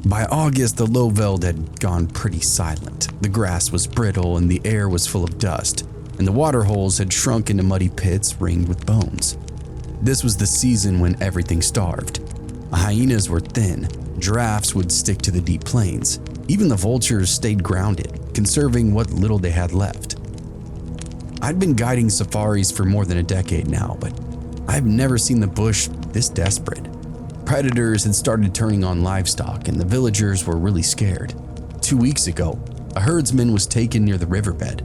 By August, the low veld had gone pretty silent. The grass was brittle and the air was full of dust, and the water holes had shrunk into muddy pits ringed with bones. This was the season when everything starved. Hyenas were thin, giraffes would stick to the deep plains. Even the vultures stayed grounded, conserving what little they had left. I'd been guiding safaris for more than a decade now, but I've never seen the bush this desperate. Predators had started turning on livestock and the villagers were really scared. 2 weeks ago, a herdsman was taken near the riverbed.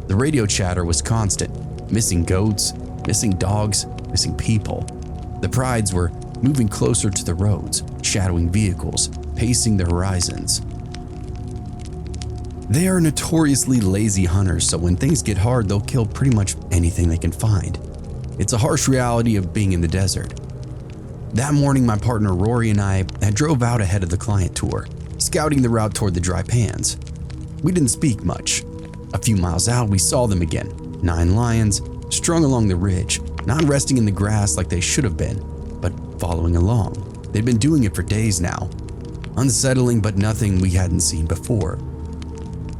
The radio chatter was constant, missing goats, missing dogs, missing people. The prides were moving closer to the roads, shadowing vehicles, pacing the horizons. They are notoriously lazy hunters, so when things get hard, they'll kill pretty much anything they can find. It's a harsh reality of being in the desert. That morning, my partner Rory and I had drove out ahead of the client tour, scouting the route toward the dry pans. We didn't speak much. A few miles out, we saw them again, 9 lions strung along the ridge, not resting in the grass like they should have been, but following along. They'd been doing it for days now. Unsettling, but nothing we hadn't seen before.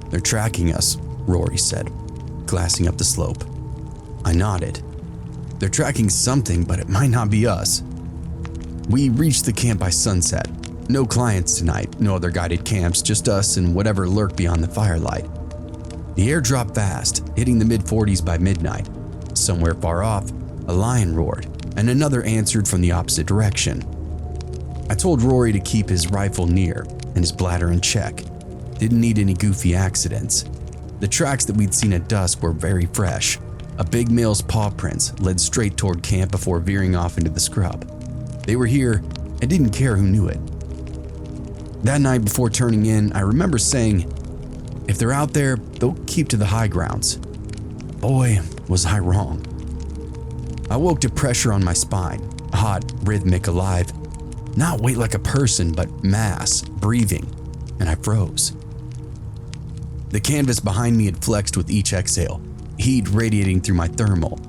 "They're tracking us," Rory said, glassing up the slope. I nodded. "They're tracking something, but it might not be us." We reached the camp by sunset. No clients tonight, no other guided camps, just us and whatever lurked beyond the firelight. The air dropped fast, hitting the mid-40s by midnight. Somewhere far off, a lion roared, and another answered from the opposite direction. I told Rory to keep his rifle near and his bladder in check. Didn't need any goofy accidents. The tracks that we'd seen at dusk were very fresh. A big male's paw prints led straight toward camp before veering off into the scrub. They were here and didn't care who knew it. That night before turning in, I remember saying, "If they're out there, they'll keep to the high grounds." Boy, was I wrong. I woke to pressure on my spine, hot, rhythmic, alive. Not weight like a person, but mass, breathing, and I froze. The canvas behind me had flexed with each exhale, heat radiating through my thermal.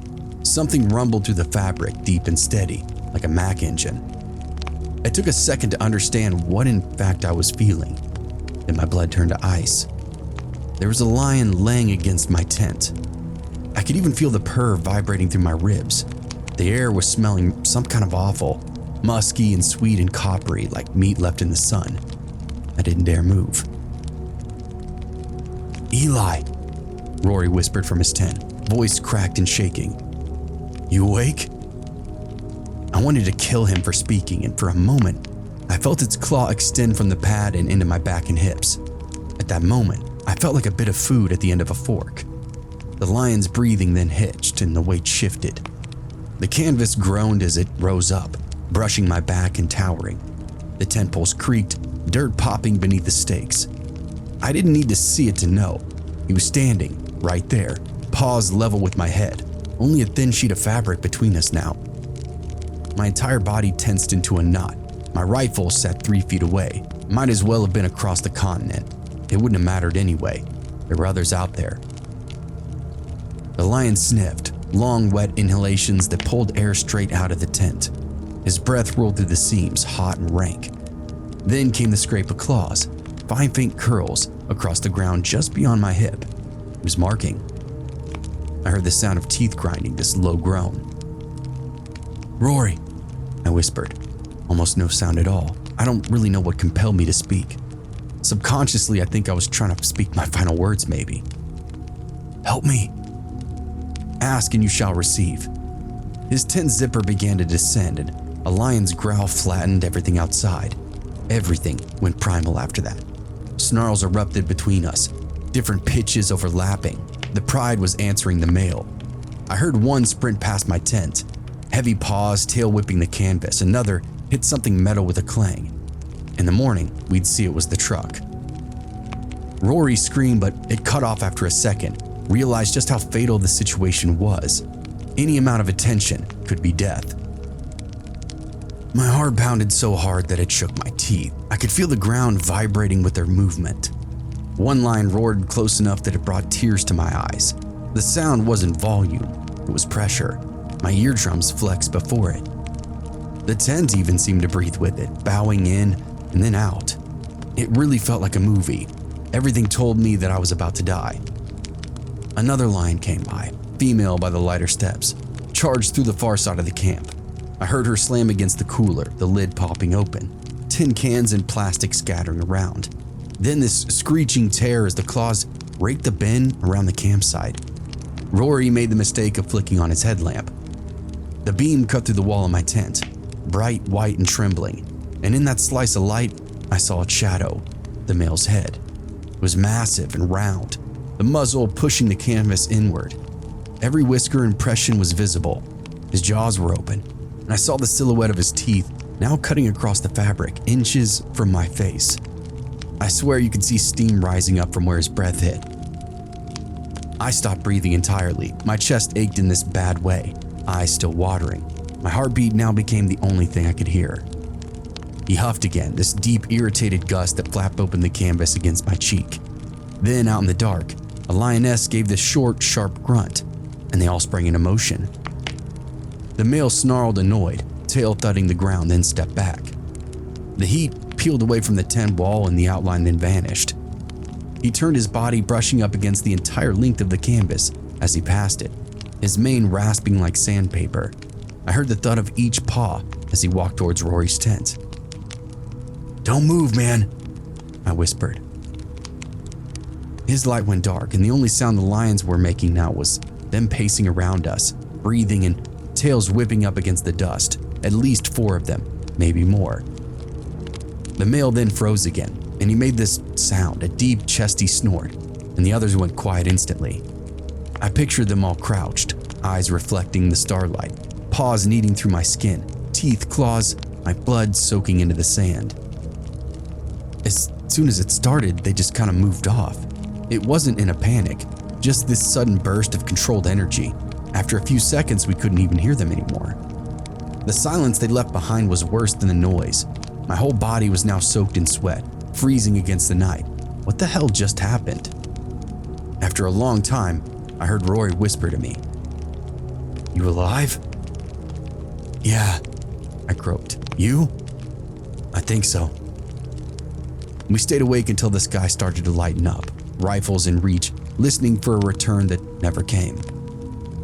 Something rumbled through the fabric, deep and steady, like a Mac engine. It took a second to understand what in fact I was feeling. Then my blood turned to ice. There was a lion laying against my tent. I could even feel the purr vibrating through my ribs. The air was smelling some kind of awful, musky and sweet and coppery, like meat left in the sun. I didn't dare move. "Eli," Rory whispered from his tent, voice cracked and shaking. "You awake?" I wanted to kill him for speaking, and for a moment, I felt its claw extend from the pad and into my back and hips. At that moment, I felt like a bit of food at the end of a fork. The lion's breathing then hitched and the weight shifted. The canvas groaned as it rose up, brushing my back and towering. The tent poles creaked, dirt popping beneath the stakes. I didn't need to see it to know. He was standing right there, paws level with my head, only a thin sheet of fabric between us now. My entire body tensed into a knot. My rifle sat 3 feet away. Might as well have been across the continent. It wouldn't have mattered anyway. There were others out there. The lion sniffed, long wet inhalations that pulled air straight out of the tent. His breath rolled through the seams, hot and rank. Then came the scrape of claws, fine faint curls across the ground just beyond my hip. He was marking. I heard the sound of teeth grinding, this low groan. "Rory," I whispered. Almost no sound at all. I don't really know what compelled me to speak. Subconsciously, I think I was trying to speak my final words maybe. "Help me. Ask and you shall receive." His tent zipper began to descend and a lion's growl flattened everything outside. Everything went primal after that. Snarls erupted between us, different pitches overlapping. The pride was answering the male. I heard one sprint past my tent, heavy paws tail whipping the canvas. Another hit something metal with a clang. In the morning, we'd see it was the truck. Rory screamed, but it cut off after a second, realized just how fatal the situation was. Any amount of attention could be death. My heart pounded so hard that it shook my teeth. I could feel the ground vibrating with their movement. One lion roared close enough that it brought tears to my eyes. The sound wasn't volume, it was pressure. My eardrums flexed before it. The tent even seemed to breathe with it, bowing in and then out. It really felt like a movie. Everything told me that I was about to die. Another lion came by, female by the lighter steps, charged through the far side of the camp. I heard her slam against the cooler, the lid popping open, tin cans and plastic scattering around. Then this screeching tear as the claws raked the bin around the campsite. Rory made the mistake of flicking on his headlamp. The beam cut through the wall of my tent, bright white and trembling, and in that slice of light, I saw its shadow, the male's head. It was massive and round, the muzzle pushing the canvas inward. Every whisker impression was visible. His jaws were open, and I saw the silhouette of his teeth now cutting across the fabric, inches from my face. I swear you could see steam rising up from where his breath hit. I stopped breathing entirely. My chest ached in this bad way, eyes still watering. My heartbeat now became the only thing I could hear. He huffed again, this deep, irritated gust that flapped open the canvas against my cheek. Then, out in the dark, a lioness gave this short, sharp grunt, and they all sprang into motion. The male snarled, annoyed, tail thudding the ground, then stepped back. The heat peeled away from the tent wall and the outline then vanished. He turned his body, brushing up against the entire length of the canvas as he passed it, his mane rasping like sandpaper. I heard the thud of each paw as he walked towards Rory's tent. "Don't move, man," I whispered. His light went dark, and the only sound the lions were making now was them pacing around us, breathing and tails whipping up against the dust, at least 4 of them, maybe more. The male then froze again, and he made this sound, a deep, chesty snort, and the others went quiet instantly. I pictured them all crouched, eyes reflecting the starlight, paws kneading through my skin, teeth, claws, my blood soaking into the sand. As soon as it started, they just kind of moved off. It wasn't in a panic, just this sudden burst of controlled energy. After a few seconds, we couldn't even hear them anymore. The silence they left behind was worse than the noise. My whole body was now soaked in sweat, freezing against the night. What the hell just happened? After a long time, I heard Rory whisper to me, "You alive?" "Yeah," I croaked. "You?" "I think so." We stayed awake until the sky started to lighten up, rifles in reach, listening for a return that never came.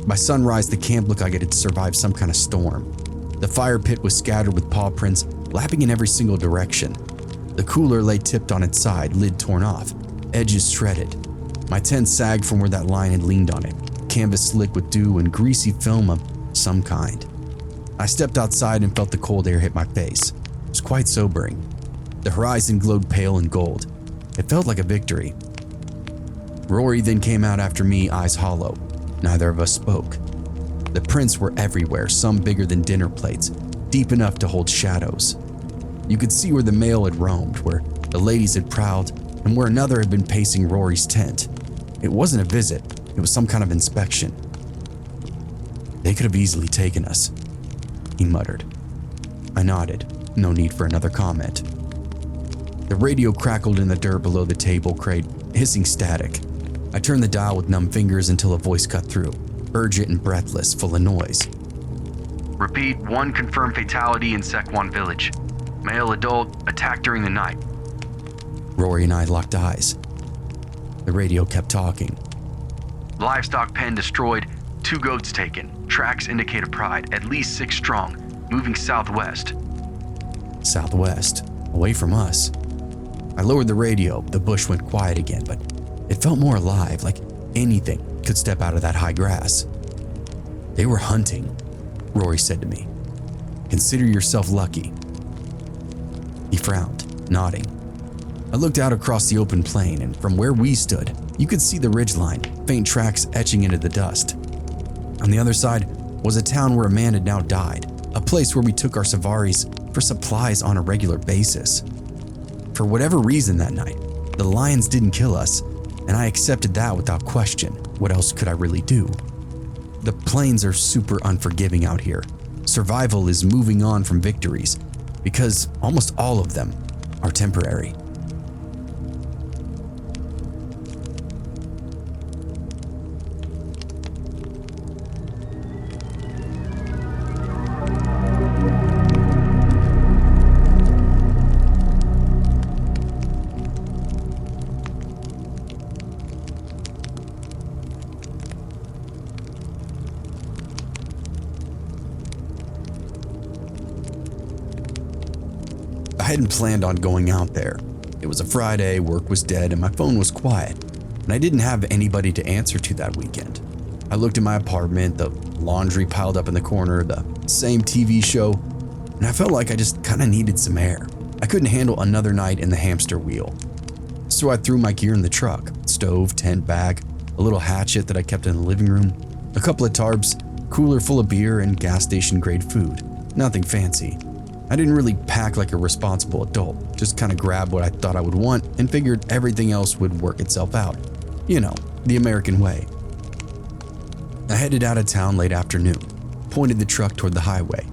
By sunrise, the camp looked like it had survived some kind of storm. The fire pit was scattered with paw prints, lapping in every single direction. The cooler lay tipped on its side, lid torn off, edges shredded. My tent sagged from where that lion had leaned on it, canvas slick with dew and greasy film of some kind. I stepped outside and felt the cold air hit my face. It was quite sobering. The horizon glowed pale and gold. It felt like a victory. Rory then came out after me, eyes hollow. Neither of us spoke. The prints were everywhere, some bigger than dinner plates, deep enough to hold shadows. You could see where the male had roamed, where the ladies had prowled, and where another had been pacing Rory's tent. It wasn't a visit, it was some kind of inspection. "They could have easily taken us," he muttered. I nodded, no need for another comment. The radio crackled in the dirt below the table crate, hissing static. I turned the dial with numb fingers until a voice cut through, urgent and breathless, full of noise. "Repeat, 1 confirmed fatality in 𝐸1 village. Male adult, attacked during the night." Rory and I locked eyes. The radio kept talking. "Livestock pen destroyed, 2 goats taken. Tracks indicate a pride, at least 6 strong, moving southwest." Southwest? Away from us? I lowered the radio. The bush went quiet again, but it felt more alive, like anything could step out of that high grass. "They were hunting," Rory said to me. "Consider yourself lucky." He frowned, nodding. I looked out across the open plain, and from where we stood, you could see the ridgeline, faint tracks etching into the dust. On the other side was a town where a man had now died, a place where we took our safaris for supplies on a regular basis. For whatever reason that night, the lions didn't kill us, and I accepted that without question. What else could I really do? The plains are super unforgiving out here. Survival is moving on from victories, because almost all of them are temporary. hadn't planned on going out there. It was a Friday, work was dead, and my phone was quiet, and I didn't have anybody to answer to that weekend. I looked at my apartment, the laundry piled up in the corner, the same TV show, and I felt like I just kind of needed some air. I couldn't handle another night in the hamster wheel. So I threw my gear in the truck: stove, tent, bag, a little hatchet that I kept in the living room, a couple of tarps, cooler full of beer, and gas station grade food. Nothing fancy. I didn't really pack like a responsible adult, just kind of grabbed what I thought I would want and figured everything else would work itself out. You know, the American way. I headed out of town late afternoon, pointed the truck toward the highway.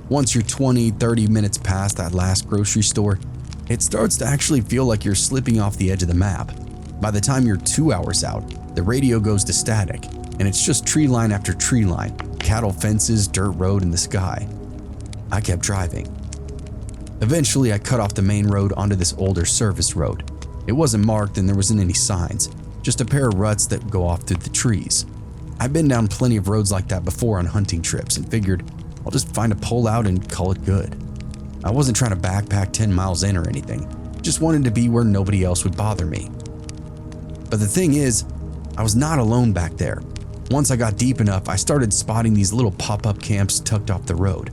Once you're 20-30 minutes past that last grocery store, it starts to actually feel like you're slipping off the edge of the map. By the time you're 2 hours out, the radio goes to static, and it's just tree line after tree line, cattle fences, dirt road, and the sky. I kept driving. Eventually, I cut off the main road onto this older service road. It wasn't marked and there wasn't any signs, just a pair of ruts that go off through the trees. I've been down plenty of roads like that before on hunting trips and figured I'll just find a pullout and call it good. I wasn't trying to backpack 10 miles in or anything, just wanted to be where nobody else would bother me. But the thing is, I was not alone back there. Once I got deep enough, I started spotting these little pop-up camps tucked off the road.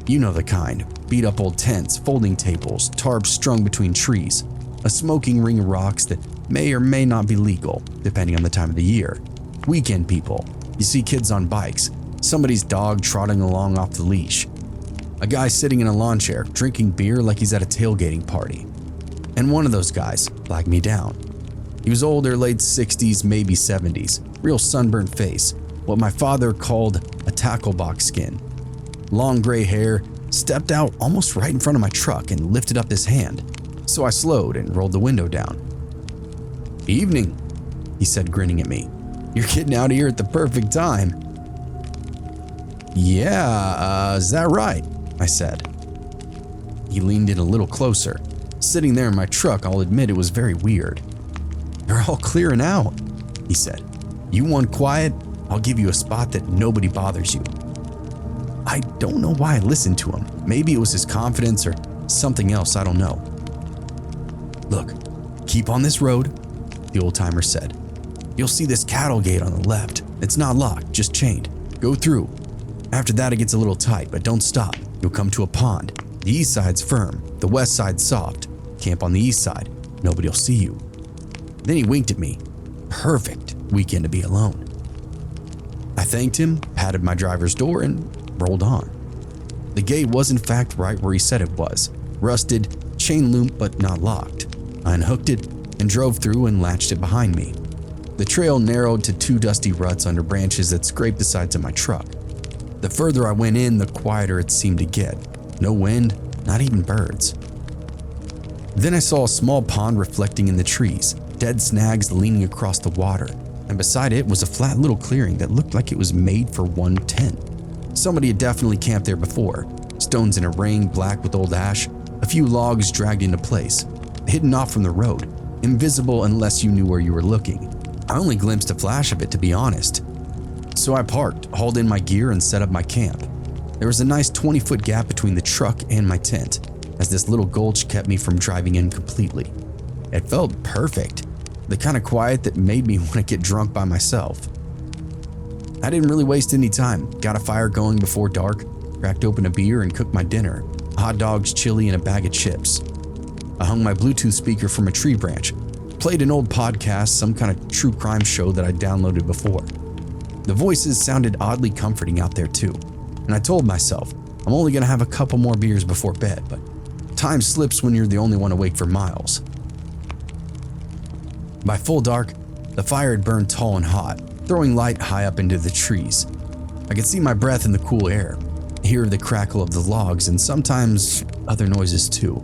You know the kind: beat up old tents, folding tables, tarps strung between trees, a smoking ring of rocks that may or may not be legal, depending on the time of the year. Weekend people, you see kids on bikes, somebody's dog trotting along off the leash, a guy sitting in a lawn chair drinking beer like he's at a tailgating party. And one of those guys flagged me down. He was older, late 60s, maybe 70s, real sunburned face, what my father called a tackle box skin. Long gray hair, stepped out almost right in front of my truck and lifted up his hand. So I slowed and rolled the window down. "Evening," he said, grinning at me. "You're getting out of here at the perfect time." "Yeah, is that right?" I said. He leaned in a little closer. Sitting there in my truck, I'll admit it was very weird. "You're all clearing out," he said. "You want quiet? I'll give you a spot that nobody bothers you." I don't know why I listened to him. Maybe it was his confidence or something else, I don't know. "Look, keep on this road," the old timer said. "You'll see this cattle gate on the left. It's not locked, just chained. Go through. After that it gets a little tight, but don't stop. You'll come to a pond. The east side's firm, the west side's soft. Camp on the east side. Nobody'll see you." Then he winked at me. Perfect weekend to be alone. I thanked him, patted my driver's door, and rolled on. The gate was in fact right where he said it was. Rusted, chain loop, but not locked. I unhooked it and drove through and latched it behind me. The trail narrowed to 2 dusty ruts under branches that scraped the sides of my truck. The further I went in, the quieter it seemed to get. No wind, not even birds. Then I saw a small pond reflecting in the trees, dead snags leaning across the water, and beside it was a flat little clearing that looked like it was made for one tent. Somebody had definitely camped there before. Stones in a ring, black with old ash, a few logs dragged into place, hidden off from the road, invisible unless you knew where you were looking. I only glimpsed a flash of it, to be honest. So I parked, hauled in my gear, and set up my camp. There was a nice 20-foot gap between the truck and my tent, as this little gulch kept me from driving in completely. It felt perfect, the kind of quiet that made me want to get drunk by myself. I didn't really waste any time. Got a fire going before dark, cracked open a beer and cooked my dinner, hot dogs, chili, and a bag of chips. I hung my Bluetooth speaker from a tree branch, played an old podcast, some kind of true crime show that I'd downloaded before. The voices sounded oddly comforting out there too, and I told myself I'm only gonna have a couple more beers before bed, but time slips when you're the only one awake for miles. By full dark, the fire had burned tall and hot, throwing light high up into the trees. I could see my breath in the cool air, hear the crackle of the logs, and sometimes other noises too.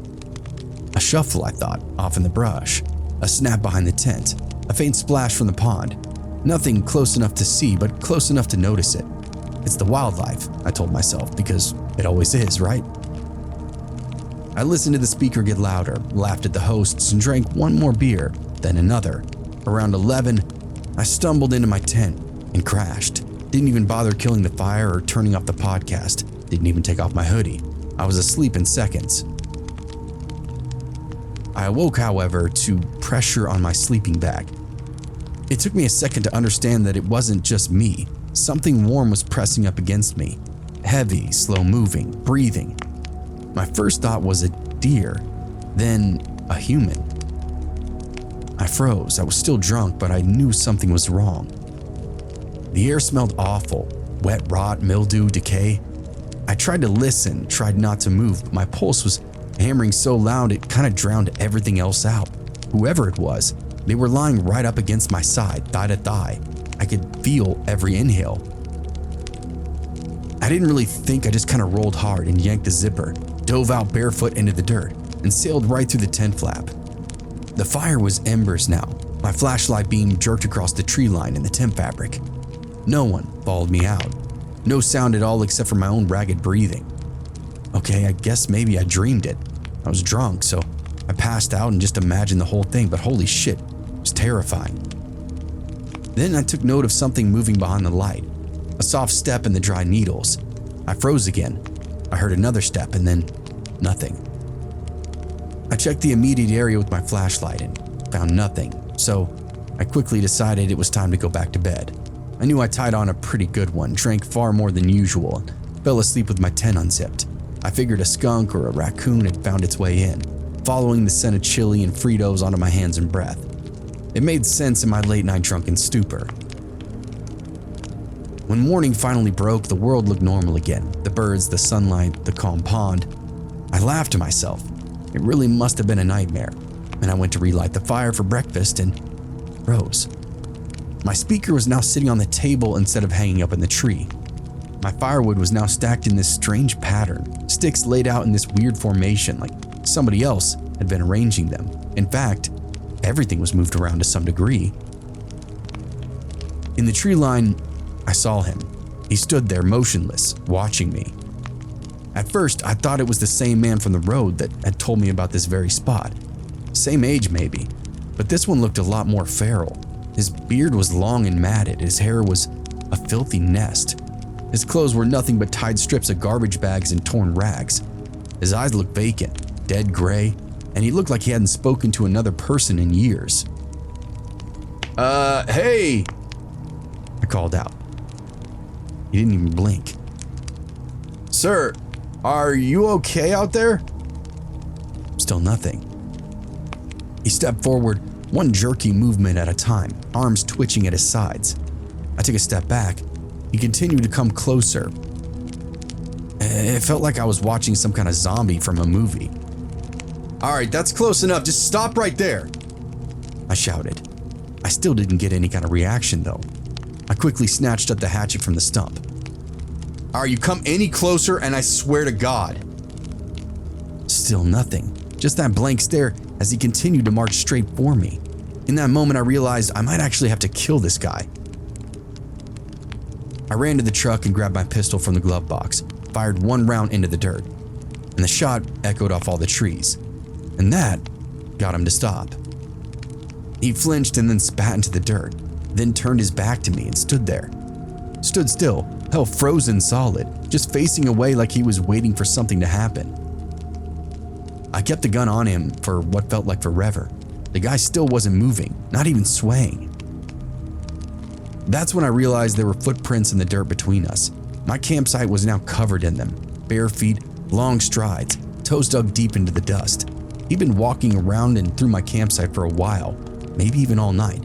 A shuffle, I thought, off in the brush, a snap behind the tent, a faint splash from the pond. Nothing close enough to see, but close enough to notice it. It's the wildlife, I told myself, because it always is, right? I listened to the speaker get louder, laughed at the hosts, and drank one more beer, then another. Around 11, I stumbled into my tent and crashed. Didn't even bother killing the fire or turning off the podcast. Didn't even take off my hoodie. I was asleep in seconds. I awoke, however, to pressure on my sleeping bag. It took me a second to understand that it wasn't just me. Something warm was pressing up against me. Heavy, slow-moving, breathing. My first thought was a deer, then a human. I froze. I was still drunk, but I knew something was wrong. The air smelled awful. Wet rot, mildew, decay. I tried to listen, tried not to move, but my pulse was hammering so loud it kind of drowned everything else out. Whoever it was, they were lying right up against my side, thigh to thigh. I could feel every inhale. I didn't really think, I just kind of rolled hard and yanked the zipper, dove out barefoot into the dirt, and sailed right through the tent flap. The fire was embers now. My flashlight beam jerked across the tree line in the tent fabric. No one followed me out. No sound at all except for my own ragged breathing. Okay, I guess maybe I dreamed it. I was drunk, so I passed out and just imagined the whole thing, but holy shit, it was terrifying. Then I took note of something moving behind the light. A soft step in the dry needles. I froze again. I heard another step and then nothing. I checked the immediate area with my flashlight and found nothing, so I quickly decided it was time to go back to bed. I knew I tied on a pretty good one, drank far more than usual, and fell asleep with my tent unzipped. I figured a skunk or a raccoon had found its way in, following the scent of chili and Fritos onto my hands and breath. It made sense in my late-night drunken stupor. When morning finally broke, the world looked normal again. The birds, the sunlight, the calm pond. I laughed to myself. It really must have been a nightmare. And I went to relight the fire for breakfast and froze. My speaker was now sitting on the table instead of hanging up in the tree. My firewood was now stacked in this strange pattern, sticks laid out in this weird formation like somebody else had been arranging them. In fact, everything was moved around to some degree. In the tree line, I saw him. He stood there motionless, watching me. At first, I thought it was the same man from the road that had told me about this very spot. Same age maybe, but this one looked a lot more feral. His beard was long and matted, his hair was a filthy nest. His clothes were nothing but tied strips of garbage bags and torn rags. His eyes looked vacant, dead gray, and he looked like he hadn't spoken to another person in years. Hey! I called out. He didn't even blink. Sir, are you okay out there? Still nothing. He stepped forward, one jerky movement at a time, arms twitching at his sides. I took a step back. He continued to come closer. It felt like I was watching some kind of zombie from a movie. All right, that's close enough. Just stop right there, I shouted. I still didn't get any kind of reaction though. I quickly snatched up the hatchet from the stump. All right, you come any closer and I swear to God. Still nothing, just that blank stare as he continued to march straight for me. In that moment, I realized I might actually have to kill this guy. I ran to the truck and grabbed my pistol from the glove box, fired one round into the dirt, and the shot echoed off all the trees. And that got him to stop. He flinched and then spat into the dirt, then turned his back to me and stood there. Stood still, held frozen solid, just facing away like he was waiting for something to happen. I kept the gun on him for what felt like forever. The guy still wasn't moving, not even swaying. That's when I realized there were footprints in the dirt between us. My campsite was now covered in them, bare feet, long strides, toes dug deep into the dust. He'd been walking around and through my campsite for a while, maybe even all night.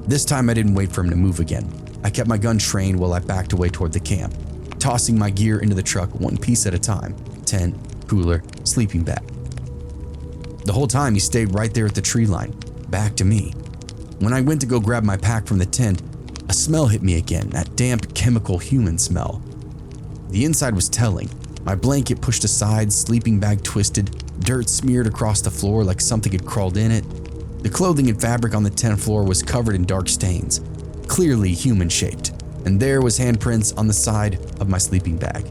This time I didn't wait for him to move again. I kept my gun trained while I backed away toward the camp, tossing my gear into the truck one piece at a time: tent, cooler, sleeping bag. The whole time he stayed right there at the tree line, back to me. When I went to go grab my pack from the tent, a smell hit me again, that damp chemical human smell. The inside was telling. My blanket pushed aside, sleeping bag twisted, dirt smeared across the floor like something had crawled in it. The clothing and fabric on the tent floor was covered in dark stains, clearly human-shaped, and there was handprints on the side of my sleeping bag.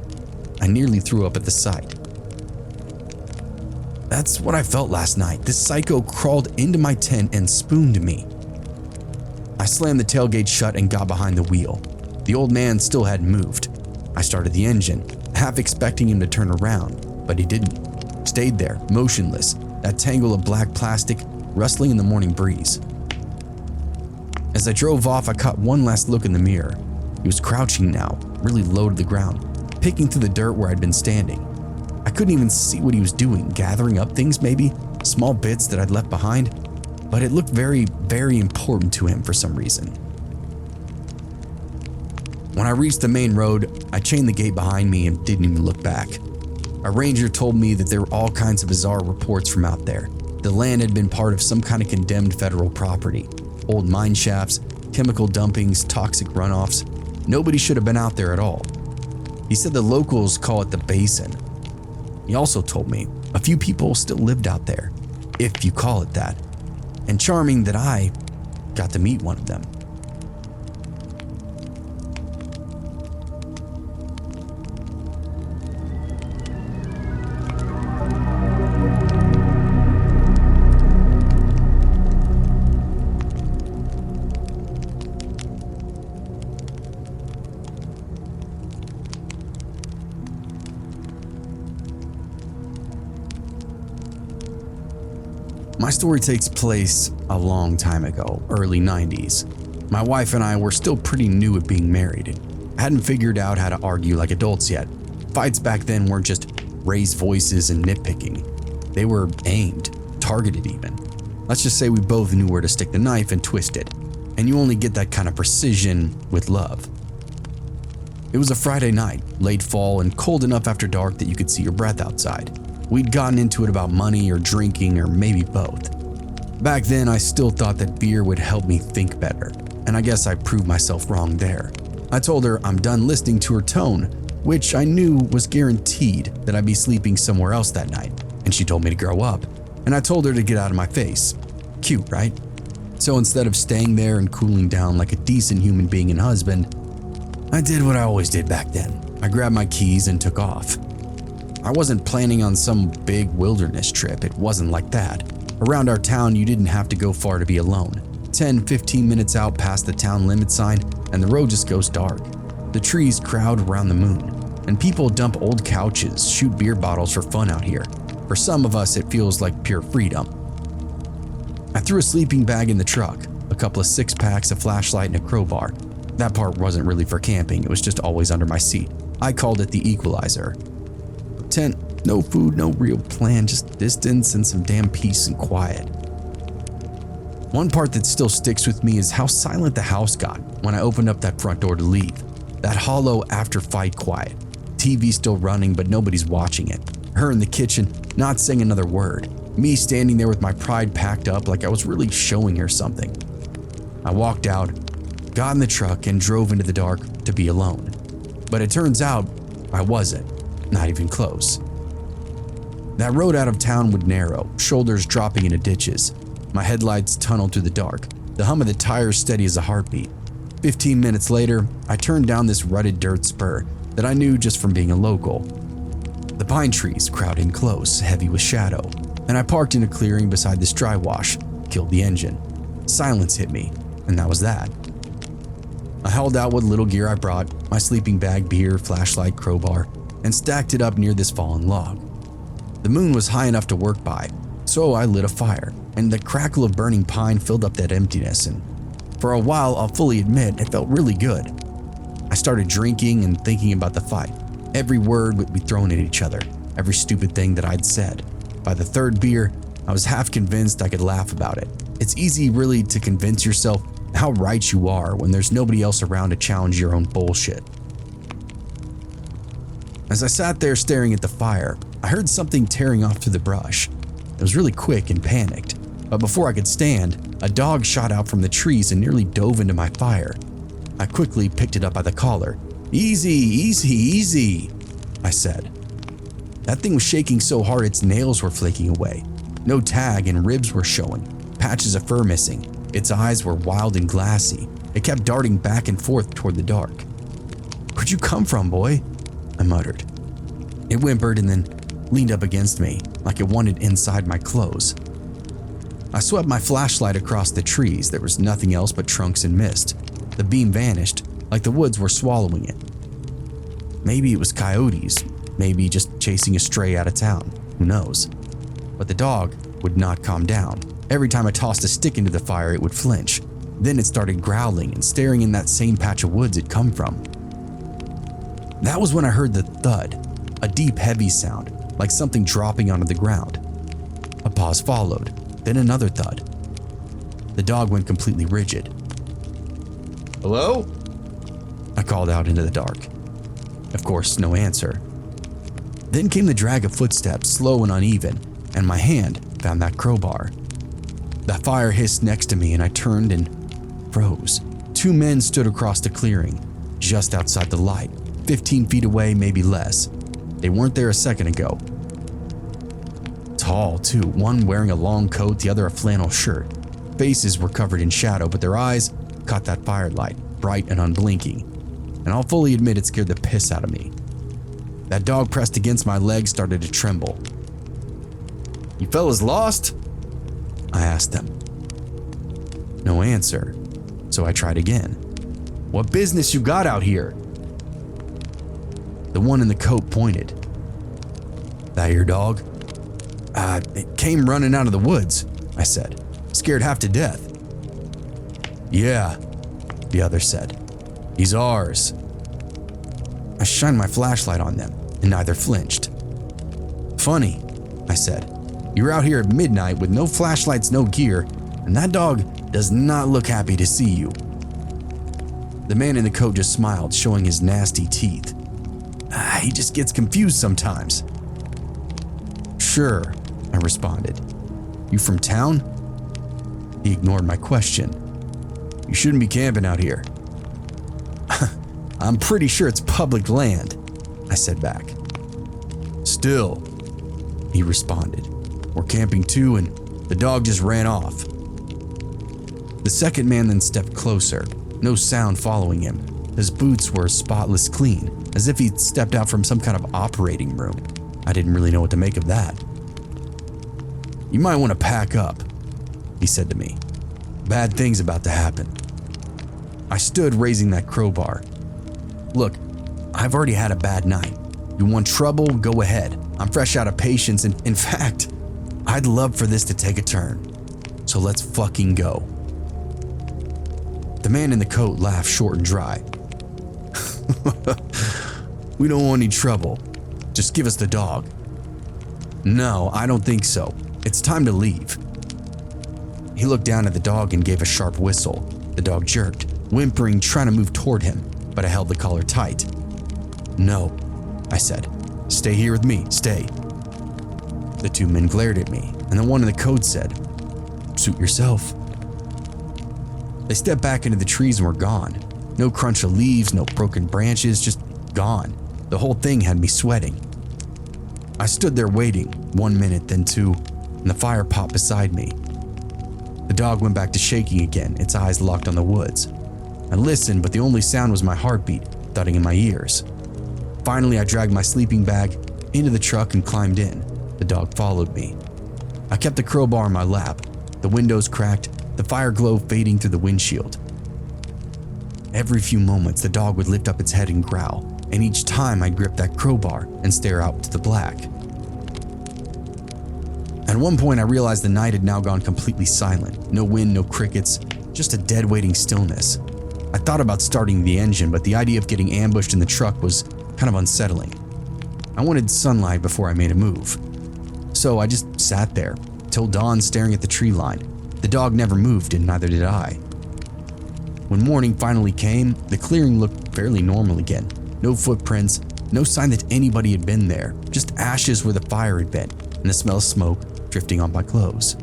I nearly threw up at the sight. That's what I felt last night. This psycho crawled into my tent and spooned me. I slammed the tailgate shut and got behind the wheel. The old man still hadn't moved. I started the engine, half expecting him to turn around, but he didn't. Stayed there, motionless, that tangle of black plastic rustling in the morning breeze. As I drove off, I caught one last look in the mirror. He was crouching now, really low to the ground, picking through the dirt where I'd been standing. I couldn't even see what he was doing, gathering up things maybe, small bits that I'd left behind, but it looked very, very important to him for some reason. When I reached the main road, I chained the gate behind me and didn't even look back. A ranger told me that there were all kinds of bizarre reports from out there. The land had been part of some kind of condemned federal property. Old mine shafts, chemical dumpings, toxic runoffs. Nobody should have been out there at all. He said the locals call it the basin. He also told me a few people still lived out there, if you call it that, and charming that I got to meet one of them. My story takes place a long time ago, early 90s. My wife and I were still pretty new at being married and hadn't figured out how to argue like adults yet. Fights back then weren't just raised voices and nitpicking. They were aimed, targeted even. Let's just say we both knew where to stick the knife and twist it, and you only get that kind of precision with love. It was a Friday night, late fall and cold enough after dark that you could see your breath outside. We'd gotten into it about money or drinking or maybe both. Back then, I still thought that beer would help me think better, and I guess I proved myself wrong there. I told her I'm done listening to her tone, which I knew was guaranteed that I'd be sleeping somewhere else that night, and she told me to grow up, and I told her to get out of my face. Cute, right? So instead of staying there and cooling down like a decent human being and husband, I did what I always did back then. I grabbed my keys and took off. I wasn't planning on some big wilderness trip, it wasn't like that. Around our town, you didn't have to go far to be alone. 10-15 minutes out past the town limit sign, and the road just goes dark. The trees crowd around the moon, and people dump old couches, shoot beer bottles for fun out here. For some of us, it feels like pure freedom. I threw a sleeping bag in the truck, a couple of six-packs, a flashlight, and a crowbar. That part wasn't really for camping, it was just always under my seat. I called it the *𝐸qualizer. Tent, no food, no real plan, just distance and some damn peace and quiet. One part that still sticks with me is how silent the house got when I opened up that front door to leave. That hollow after-fight quiet. TV still running, but nobody's watching it. Her in the kitchen, not saying another word. Me standing there with my pride packed up like I was really showing her something. I walked out, got in the truck, and drove into the dark to be alone. But it turns out I wasn't. Not even close. That road out of town would narrow, shoulders dropping into ditches. My headlights tunneled through the dark, the hum of the tires steady as a heartbeat. 15 minutes later, I turned down this rutted dirt spur that I knew just from being a local. The pine trees crowd in close, heavy with shadow, and I parked in a clearing beside this dry wash, killed the engine. Silence hit me, and that was that. I hauled out what little gear I brought, my sleeping bag, beer, flashlight, crowbar, and stacked it up near this fallen log. The moon was high enough to work by, so I lit a fire, and the crackle of burning pine filled up that emptiness, and for a while, I'll fully admit, it felt really good. I started drinking and thinking about the fight. Every word would be thrown at each other, every stupid thing that I'd said. By the third beer, I was half convinced I could laugh about it. It's easy really to convince yourself how right you are when there's nobody else around to challenge your own bullshit. As I sat there staring at the fire, I heard something tearing off through the brush. It was really quick and panicked, but before I could stand, a dog shot out from the trees and nearly dove into my fire. I quickly picked it up by the collar. "Easy, easy, easy," I said. That thing was shaking so hard its nails were flaking away. No tag and ribs were showing, patches of fur missing. Its eyes were wild and glassy. It kept darting back and forth toward the dark. "Where'd you come from, boy?" I muttered. It whimpered and then leaned up against me, like it wanted inside my clothes. I swept my flashlight across the trees. There was nothing else but trunks and mist. The beam vanished, like the woods were swallowing it. Maybe it was coyotes, maybe just chasing a stray out of town, who knows. But the dog, would not calm down. Every time I tossed a stick into the fire, it would flinch. Then it started growling and staring in that same patch of woods it'd come from. That was when I heard the thud, a deep, heavy sound, like something dropping onto the ground. A pause followed, then another thud. The dog went completely rigid. "Hello?" I called out into the dark. Of course, no answer. Then came the drag of footsteps, slow and uneven, and my hand found that crowbar. The fire hissed next to me and I turned and froze. Two men stood across the clearing, just outside the light, 15 feet away, maybe less. They weren't there a second ago. Tall, too, one wearing a long coat, the other a flannel shirt. Faces were covered in shadow, but their eyes caught that firelight, bright and unblinking. And I'll fully admit it scared the piss out of me. That dog pressed against my leg, started to tremble. "You fellas lost?" I asked them. No answer, so I tried again. "What business you got out here?" The one in the coat pointed. "That your dog?" It came running out of the woods," I said, "scared half to death." "Yeah," the other said. "He's ours." I shined my flashlight on them, and neither flinched. "Funny," I said. "You're out here at midnight with no flashlights, no gear, and that dog does not look happy to see you." The man in the coat just smiled, showing his nasty teeth. "He just gets confused sometimes." "Sure," I responded. "You from town?" He ignored my question. "You shouldn't be camping out here." "I'm pretty sure it's public land," I said back. "Still," he responded. "We're camping too, and the dog just ran off." The second man then stepped closer, no sound following him. His boots were spotless clean, as if he'd stepped out from some kind of operating room. I didn't really know what to make of that. "You might want to pack up," he said to me. "Bad things about to happen." I stood, raising that crowbar. "Look, I've already had a bad night. You want trouble? Go ahead. I'm fresh out of patience, and in fact, I'd love for this to take a turn. So let's fucking go." The man in the coat laughed short and dry. "We don't want any trouble. Just give us the dog." "No, I don't think so. It's time to leave." He looked down at the dog and gave a sharp whistle. The dog jerked, whimpering, trying to move toward him, but I held the collar tight. "No," I said. "Stay here with me, stay." The two men glared at me, and the one in the coat said, "Suit yourself." They stepped back into the trees and were gone. No crunch of leaves, no broken branches, just gone. The whole thing had me sweating. I stood there waiting, 1 minute, then 2, and the fire popped beside me. The dog went back to shaking again, its eyes locked on the woods. I listened, but the only sound was my heartbeat thudding in my ears. Finally, I dragged my sleeping bag into the truck and climbed in. The dog followed me. I kept the crowbar in my lap. The windows cracked, the fire glow fading through the windshield. Every few moments, the dog would lift up its head and growl, and each time I'd grip that crowbar and stare out to the black. At one point, I realized the night had now gone completely silent. No wind, no crickets, just a dead waiting stillness. I thought about starting the engine, but the idea of getting ambushed in the truck was kind of unsettling. I wanted sunlight before I made a move. So I just sat there, till dawn, staring at the tree line. The dog never moved, and neither did I. When morning finally came, the clearing looked fairly normal again. No footprints, no sign that anybody had been there, just ashes where the fire had been, and the smell of smoke drifting on my clothes.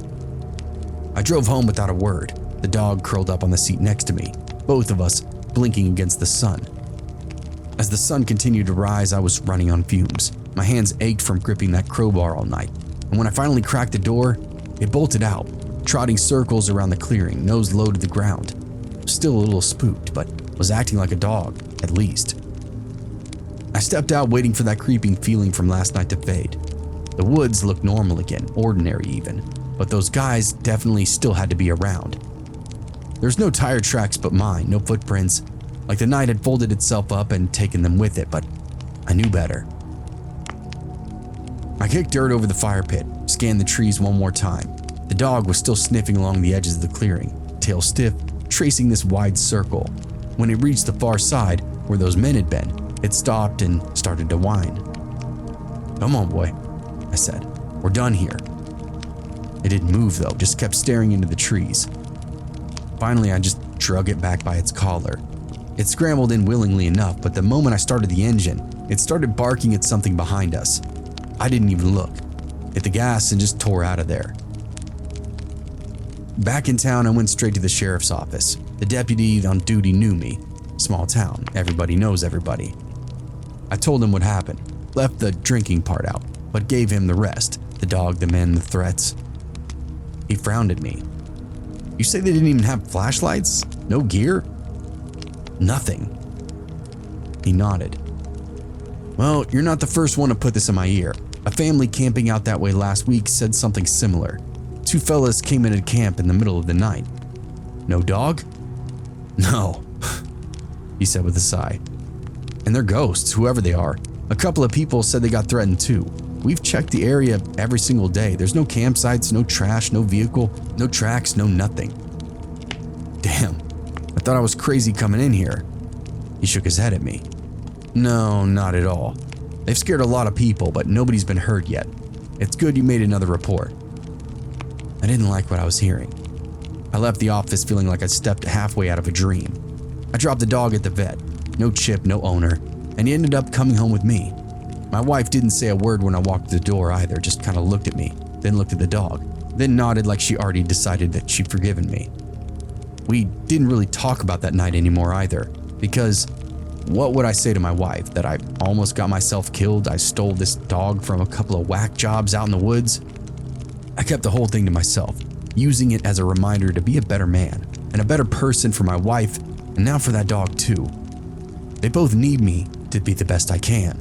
I drove home without a word, the dog curled up on the seat next to me, both of us blinking against the sun. As the sun continued to rise, I was running on fumes. My hands ached from gripping that crowbar all night, and when I finally cracked the door, it bolted out, trotting circles around the clearing, nose low to the ground. Still a little spooked, but was acting like a dog, at least. I stepped out, waiting for that creeping feeling from last night to fade. The woods looked normal again, ordinary even, but those guys definitely still had to be around. There's no tire tracks but mine, no footprints, like the night had folded itself up and taken them with it, but I knew better. I kicked dirt over the fire pit, scanned the trees one more time. The dog was still sniffing along the edges of the clearing, tail stiff, tracing this wide circle. When it reached the far side, where those men had been, it stopped and started to whine. "Come on, boy," I said. "We're done here." It didn't move though, just kept staring into the trees. Finally, I just drug it back by its collar. It scrambled in willingly enough, but the moment I started the engine, it started barking at something behind us. I didn't even look. Hit the gas and just tore out of there. Back in town, I went straight to the sheriff's office. The deputy on duty knew me. Small town, everybody knows everybody. I told him what happened, left the drinking part out, but gave him the rest, the dog, the men, the threats. He frowned at me. "You say they didn't even have flashlights? No gear?" "Nothing." He nodded. "Well, you're not the first one to put this in my ear. A family camping out that way last week said something similar. 2 fellas came into camp in the middle of the night." "No dog?" "No," he said with a sigh. "And they're ghosts, whoever they are. A couple of people said they got threatened too. We've checked the area every single day. There's no campsites, no trash, no vehicle, no tracks, no nothing." "Damn, I thought I was crazy coming in here." He shook his head at me. "No, not at all. They've scared a lot of people, but nobody's been hurt yet. It's good you made another report." I didn't like what I was hearing. I left the office feeling like I'd stepped halfway out of a dream. I dropped the dog at the vet. No chip, no owner, and he ended up coming home with me. My wife didn't say a word when I walked to the door either, just kind of looked at me, then looked at the dog, then nodded like she already decided that she'd forgiven me. We didn't really talk about that night anymore either, because what would I say to my wife? That I almost got myself killed? I stole this dog from a couple of whack jobs out in the woods? I kept the whole thing to myself, using it as a reminder to be a better man and a better person for my wife, and now for that dog too. They both need me to be the best I can.